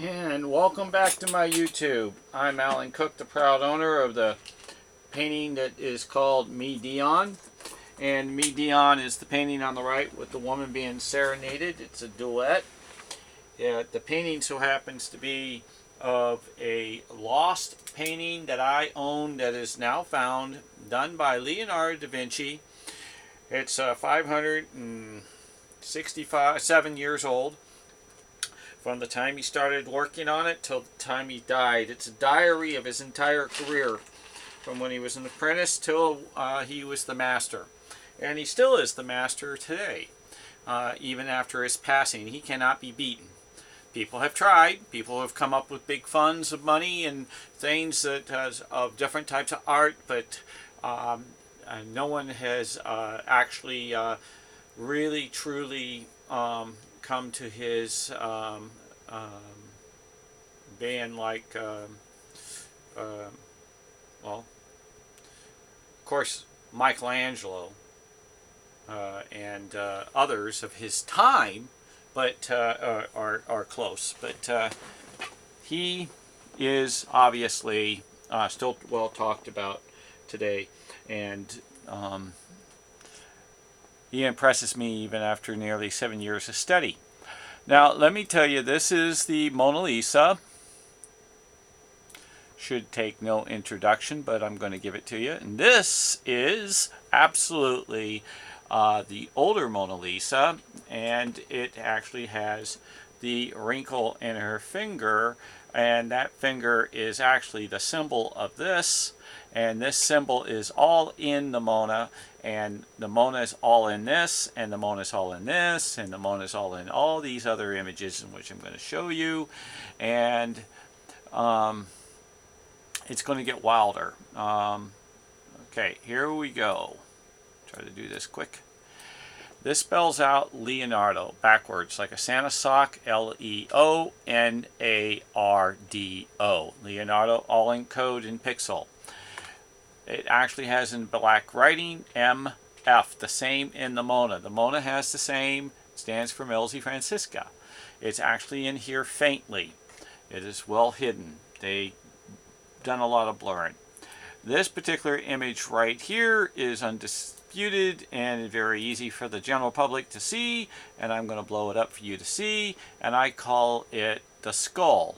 And welcome back to my YouTube. I'm Alan Cook, the proud owner of the painting that is called Me Dion. And Me Dion is the painting on the right with the woman being serenaded. It's a duet. The painting so happens to be of a lost painting that I own that is now found, done by Leonardo Da Vinci. It's 567 years old. From the time he started working on it till the time he died. It's a diary of his entire career, from when he was an apprentice till he was the master. And he still is the master today, even after his passing. He cannot be beaten. People have tried. People have come up with big funds of money and things that of different types of art, but no one has actually really, truly come to his being like, well, of course, Michelangelo and others of his time, but are close. But he is obviously still well talked about today, and he impresses me even after nearly 7 years of study. Now, let me tell you, this is the Mona Lisa. Should take no introduction, but I'm going to give it to you. And this is absolutely the older Mona Lisa, and it actually has the wrinkle in her finger, and that finger is actually the symbol of this, and this symbol is all in the Mona, and the Mona is all in this, and the Mona is all in this, and the Mona is all in all these other images in which I'm going to show you, and it's going to get wilder. Okay, here we go. Try to do this quick. This spells out Leonardo backwards, like a Santa sock, L-E-O-N-A-R-D-O. Leonardo, all in code in pixel. It actually has in black writing M-F, the same in the Mona. The Mona has the same, stands for Milsey Francisca. It's actually in here faintly. It is well hidden. They've done a lot of blurring. This particular image right here is undisputed and very easy for the general public to see, and I'm going to blow it up for you to see, and I call it the skull.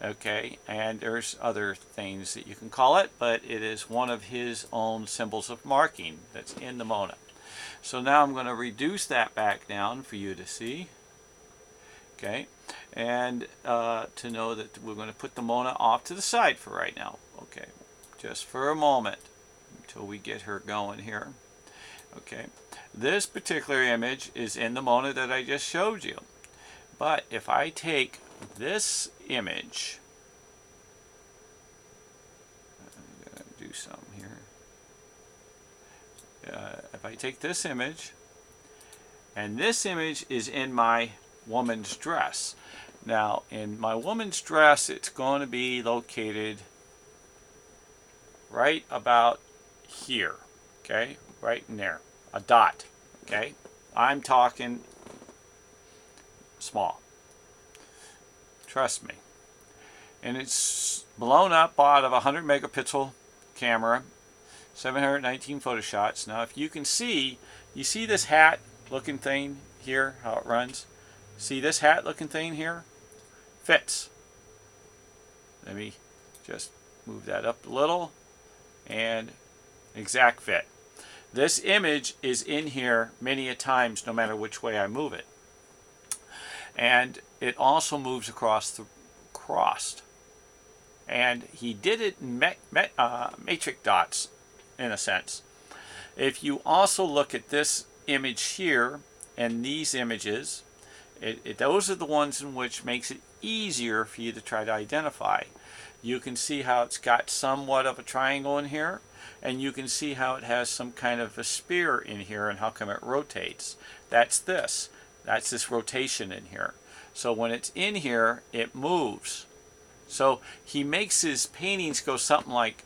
Okay, and there's other things that you can call it, but it is one of his own symbols of marking that's in the Mona. So now I'm going to reduce that back down for you to see. Okay, and to know that we're going to put the Mona off to the side for right now. Okay, just for a moment until we get her going here. Okay, this particular image is in the Mona that I just showed you. But if I take this image, I'm going to do some here. If I take this image, and this image is in my woman's dress. Now, in my woman's dress, it's going to be located right about here. Okay, right in there, a dot. Okay, I'm talking small. Trust me. And it's blown up out of a 100 megapixel camera, 719 photo shots. Now, if you can see, you see this hat looking thing here, how it runs? See this hat looking thing here? Fits. Let me just move that up a little, and exact fit. This image is in here many a times, no matter which way I move it. And it also moves across the cross. And he did it in matrix dots, in a sense. If you also look at this image here and these images, those are the ones in which makes it easier for you to try to identify. You can see how it's got somewhat of a triangle in here, and you can see how it has some kind of a spear in here and how come it rotates. That's this. That's this rotation in here. So when it's in here, it moves. So he makes his paintings go something like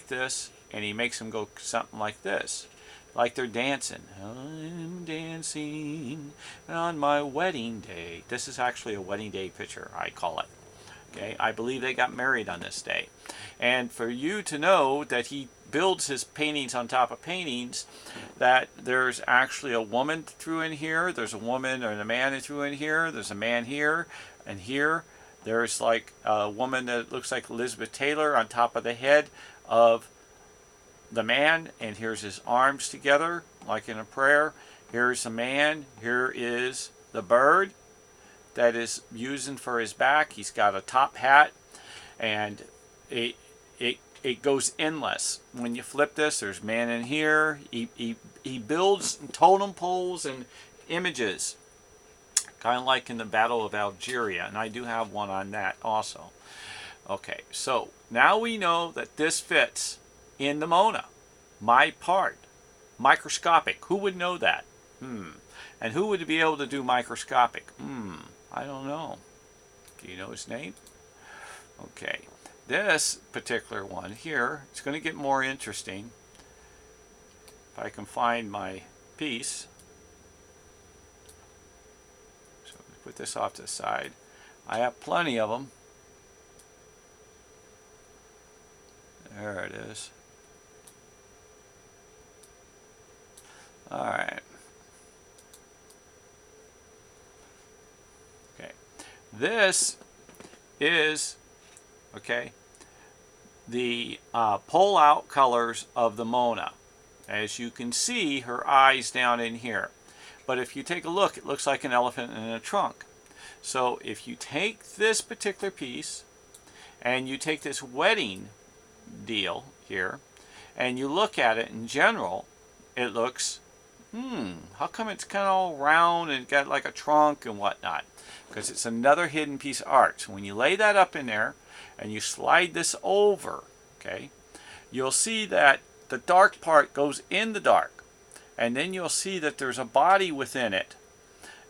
this, and he makes them go something like this. Like they're dancing. I'm dancing on my wedding day. This is actually a wedding day picture, I call it. Okay, I believe they got married on this day. And for you to know that he builds his paintings on top of paintings, that there's actually a woman through in here, there's a woman and a man through in here, there's a man here and here. There's like a woman that looks like Elizabeth Taylor on top of the head of the man, and here's his arms together like in a prayer. Here's the man, here is the bird that is using for his back. He's got a top hat, and it goes endless. When you flip this, there's man in here. He builds totem poles and images, kind of like in the Battle of Algeria, and I do have one on that also. Okay, so now we know that this fits in the Mona. My part. Microscopic. Who would know that? And who would be able to do microscopic? I don't know. Do you know his name? Okay. This particular one here, it's going to get more interesting. If I can find my piece. So put this off to the side. I have plenty of them. There it is. All right. Okay. This is, okay, the pull-out colors of the Mona. As you can see, her eyes down in here. But if you take a look, it looks like an elephant in a trunk. So if you take this particular piece and you take this wedding deal here and you look at it in general, it looks, how come it's kind of all round and got like a trunk and whatnot? Because it's another hidden piece of art. So when you lay that up in there and you slide this over, okay, you'll see that the dark part goes in the dark. And then you'll see that there's a body within it.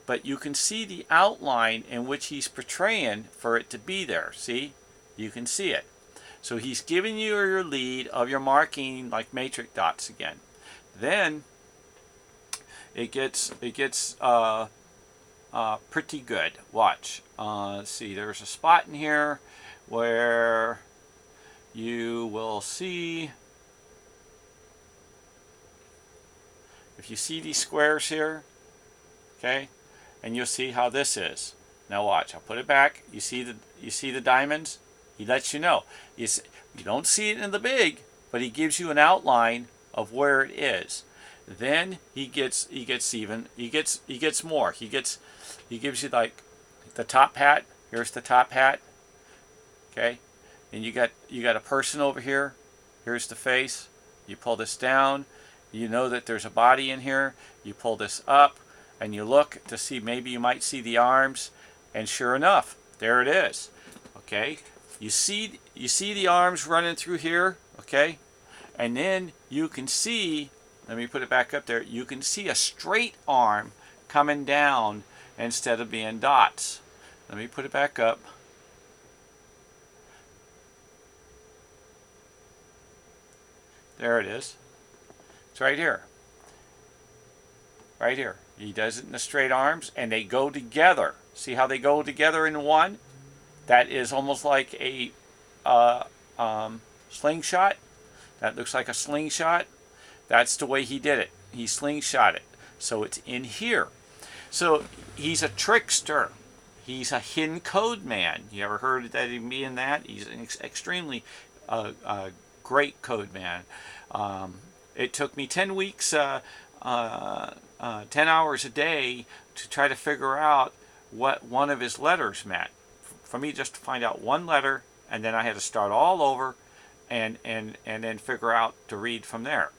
But you can see the outline in which he's portraying for it to be there. See? You can see it. So he's giving you your lead of your marking like matrix dots again. Then it gets pretty good. Watch. Let's see, there's a spot in here where you will see, if you see these squares here, okay, and you'll see how this is. Now watch, I'll put it back. You see the diamonds? He lets you know. You don't see it in the big, but he gives you an outline of where it is. Then he gets more. He gives you like the top hat. Here's the top hat. Okay? And you got a person over here. Here's the face. You pull this down. You know that there's a body in here. You pull this up and you look to see, maybe you might see the arms, and sure enough, there it is. Okay? You see the arms running through here, okay? And then you can see, let me put it back up there, you can see a straight arm coming down instead of being dots. Let me put it back up. There it is. It's right here. Right here. He does it in the straight arms, and they go together. See how they go together in one? That is almost like a slingshot. That looks like a slingshot. That's the way he did it. He slingshot it. So it's in here. So he's a trickster. He's a hidden code man. You ever heard of that him being that? He's an extremely great code man. It took me 10 weeks, 10 hours a day to try to figure out what one of his letters meant. For me just to find out one letter, and then I had to start all over and then figure out to read from there.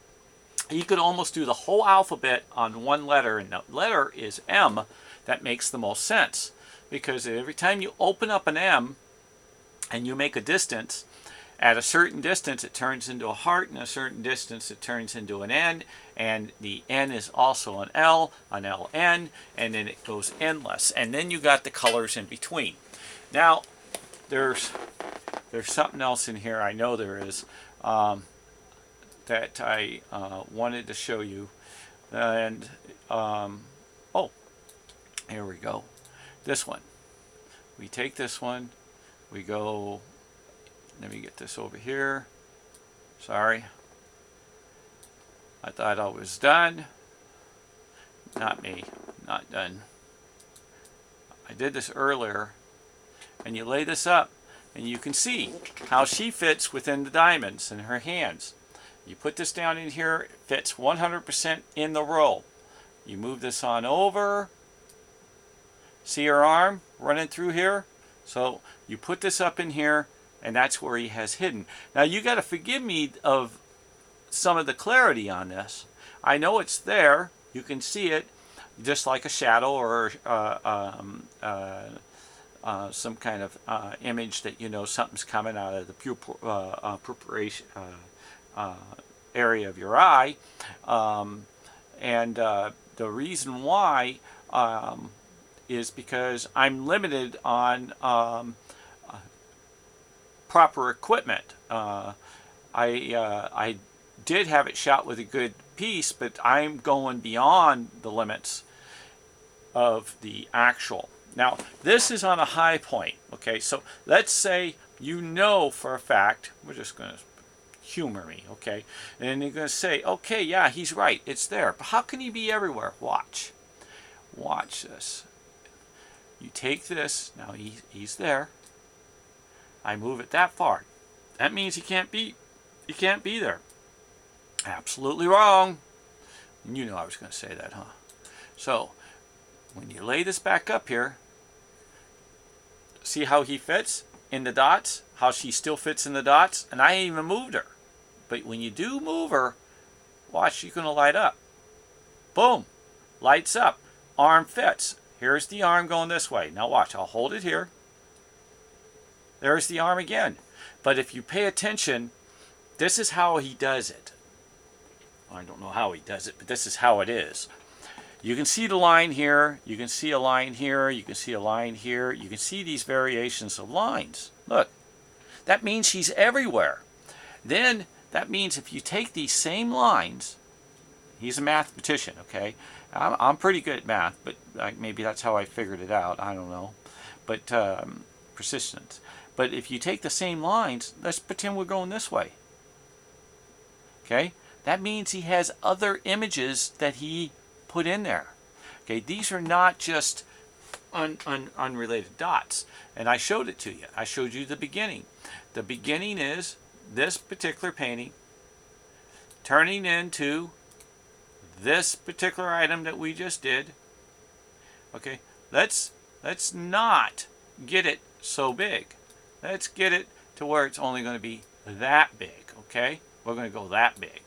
You could almost do the whole alphabet on one letter, and the letter is M. That makes the most sense, because every time you open up an M and you make a distance, at a certain distance it turns into a heart, and a certain distance it turns into an N, and the N is also an L, an LN, and then it goes endless. And then you got the colors in between. Now, there's something else in here, I know there is, that I wanted to show you. And, oh, here we go. This one. We take this one, We go, let me get this over here. Sorry. I thought I was done. Not me, not done. I did this earlier, and you lay this up, and you can see how she fits within the diamonds in her hands. You put this down in here, it fits 100% in the roll. You move this on over. See her arm running through here? So you put this up in here, and that's where he has hidden. Now you got to forgive me of some of the clarity on this. I know it's there. You can see it just like a shadow or some kind of image that you know something's coming out of the pupillation area of your eye. The reason why is because I'm limited on proper equipment. I did have it shot with a good piece, but I'm going beyond the limits of the actual. Now, this is on a high point, okay? So let's say you know for a fact, we're just going to humor me, okay? And you're going to say, okay, yeah, he's right, it's there. But how can he be everywhere? Watch. Watch this. You take this, now he's there. I move it that far. That means he can't be there. Absolutely wrong. You know I was going to say that, huh? So, when you lay this back up here, see how he fits in the dots? How she still fits in the dots? And I ain't even moved her. But when you do move her, watch, she's going to light up. Boom. Lights up. Arm fits. Here's the arm going this way. Now watch, I'll hold it here. There's the arm again. But if you pay attention, this is how he does it. I don't know how he does it, but this is how it is. You can see the line here. You can see a line here. You can see a line here. You can see these variations of lines. Look, that means he's everywhere. Then that means if you take these same lines, he's a mathematician, okay? I'm pretty good at math, but maybe that's how I figured it out. I don't know. But persistence. But if you take the same lines, let's pretend we're going this way. Okay? That means he has other images that he put in there. Okay? These are not just unrelated dots. And I showed it to you. I showed you the beginning. The beginning is this particular painting turning into this particular item that we just did. Okay, let's not get it so big. Let's get it to where it's only going to be that big. Okay, we're going to go that big,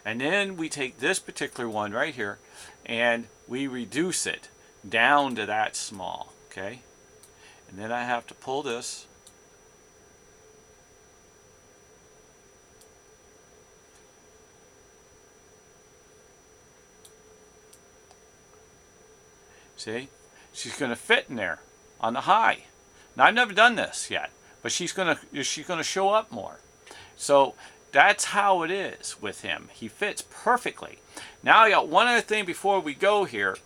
and then we take this particular one right here and we reduce it down to that small. Okay, and then I have to pull this. See, she's going to fit in there on the high. Now I've never done this yet, but she's going to show up more. So that's how it is with him. He fits perfectly. Now I got one other thing before we go here.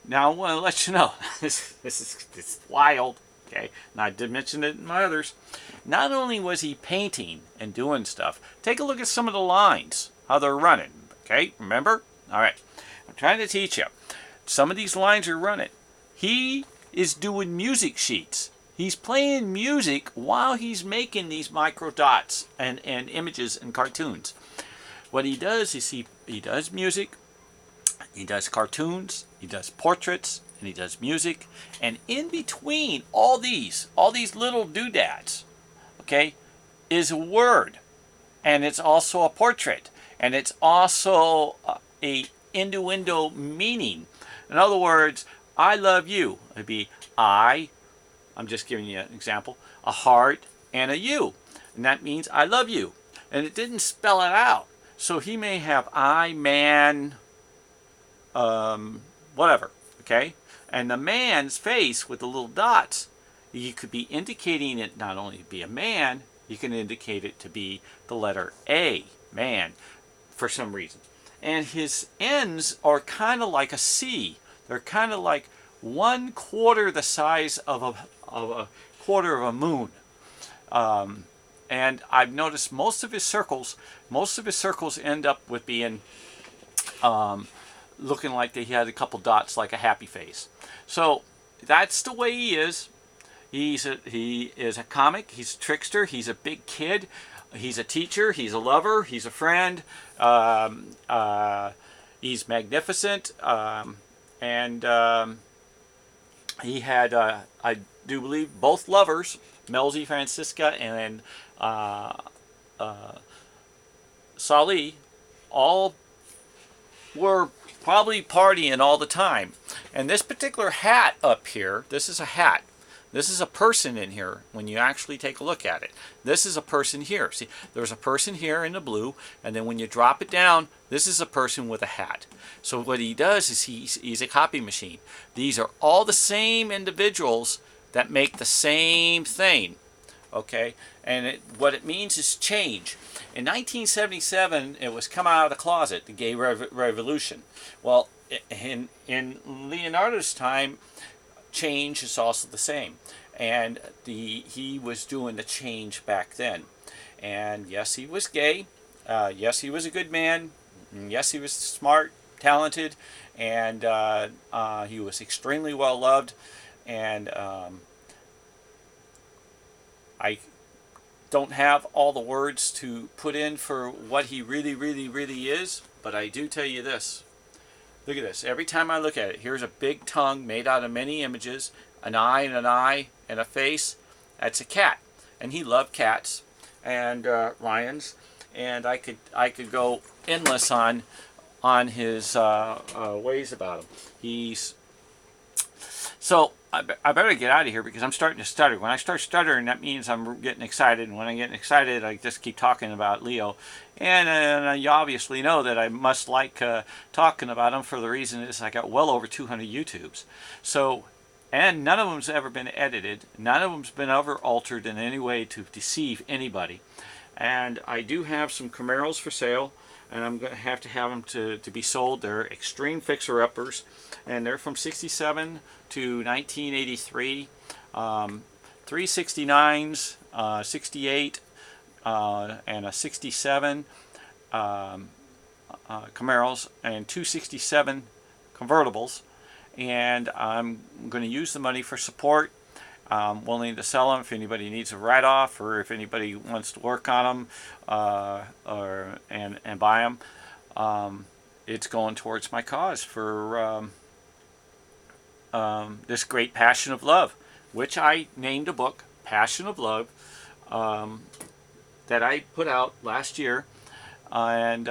Now I want to let you know this is wild. Okay, and I did mention it in my others. Not only was he painting and doing stuff, take a look at some of the lines, how they're running. Okay, remember? All right, I'm trying to teach you. Some of these lines are running. He is doing music sheets. He's playing music while he's making these micro dots and images and cartoons. What he does is he does music, he does cartoons, he does portraits, and he does music. And in between all these little doodads, okay, is a word. And it's also a portrait. And it's also a innuendo meaning. In other words, I love you. It'd be I'm just giving you an example, a heart and a you. And that means I love you. And it didn't spell it out. So he may have I, man, whatever, okay? And the man's face with the little dots, you could be indicating it not only to be a man, you can indicate it to be the letter A, man, for some reason. And his ends are kind of like a C. They're kind of like 1/4 the size of a quarter of a moon. And I've noticed most of his circles end up with being looking like he had a couple dots like a happy face. So that's the way he is. He is a comic. He's a trickster. He's a big kid. He's a teacher. He's a lover. He's a friend. He's magnificent. And he had, I do believe, both lovers, Melzi Francisca and Salih, all were probably partying all the time. And this particular hat up here, this is a hat. This is a person in here when you actually take a look at it. This is a person here. See, there's a person here in the blue, and then when you drop it down, this is a person with a hat. So what he does is he's a copy machine. These are all the same individuals that make the same thing. Okay? And what it means is change. In 1977, it was come out of the closet, the gay revolution. Well, in Leonardo's time, change is also the same, and he was doing the change back then. And yes, he was gay. Yes, he was a good man. Yes, he was smart, talented, and he was extremely well loved. And I don't have all the words to put in for what he really, really, really is, but I do tell you this. Look at this. Every time I look at it, here's a big tongue made out of many images, an eye and a face. That's a cat, and he loved cats and lions, and I could go endless on his ways about him. So I better get out of here because I'm starting to stutter. When I start stuttering, that means I'm getting excited. And when I'm getting excited, I just keep talking about Leo. And you obviously know that I must like talking about him for the reason is I got well over 200 YouTubes. So, and none of them's ever been edited. None of them's been ever altered in any way to deceive anybody. And I do have some Camaros for sale, and I'm going to have them to be sold. They're extreme fixer-uppers, and they're from 67 to 1983. 369s, 68, and a 67 Camaros, and 267 convertibles. And I'm going to use the money for support. I'm willing to sell them if anybody needs a write-off or if anybody wants to work on them and buy them. It's going towards my cause for this great passion of love, which I named a book, Passion of Love, that I put out last year and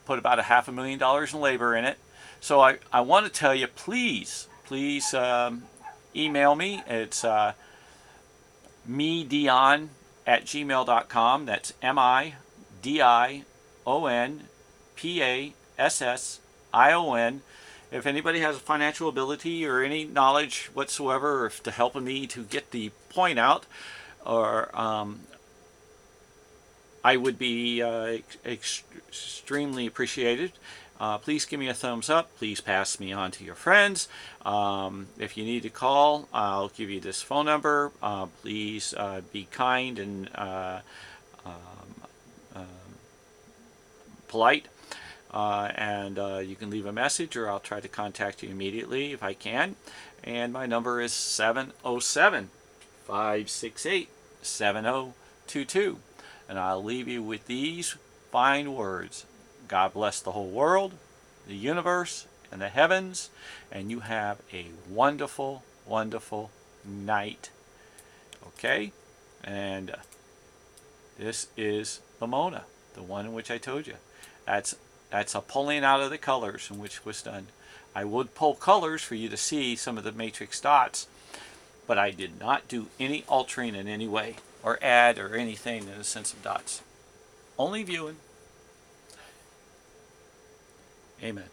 put about $500,000 in labor in it. So I want to tell you, please email me. It's Dion@gmail.com. That's MIDIONPASSION. If anybody has a financial ability or any knowledge whatsoever, or to helping me to get the point out, or I would be extremely appreciated. Please give me a thumbs up. Please pass me on to your friends. If you need to call, I'll give you this phone number. Please be kind and polite. And you can leave a message, or I'll try to contact you immediately if I can. And my number is 707-568-7022. And I'll leave you with these fine words. God bless the whole world, the universe, and the heavens, and you have a wonderful, wonderful night. Okay? And this is the Mona, the one in which I told you. That's a pulling out of the colors in which was done. I would pull colors for you to see some of the matrix dots, but I did not do any altering in any way, or add, or anything in the sense of dots. Only viewing. Amen.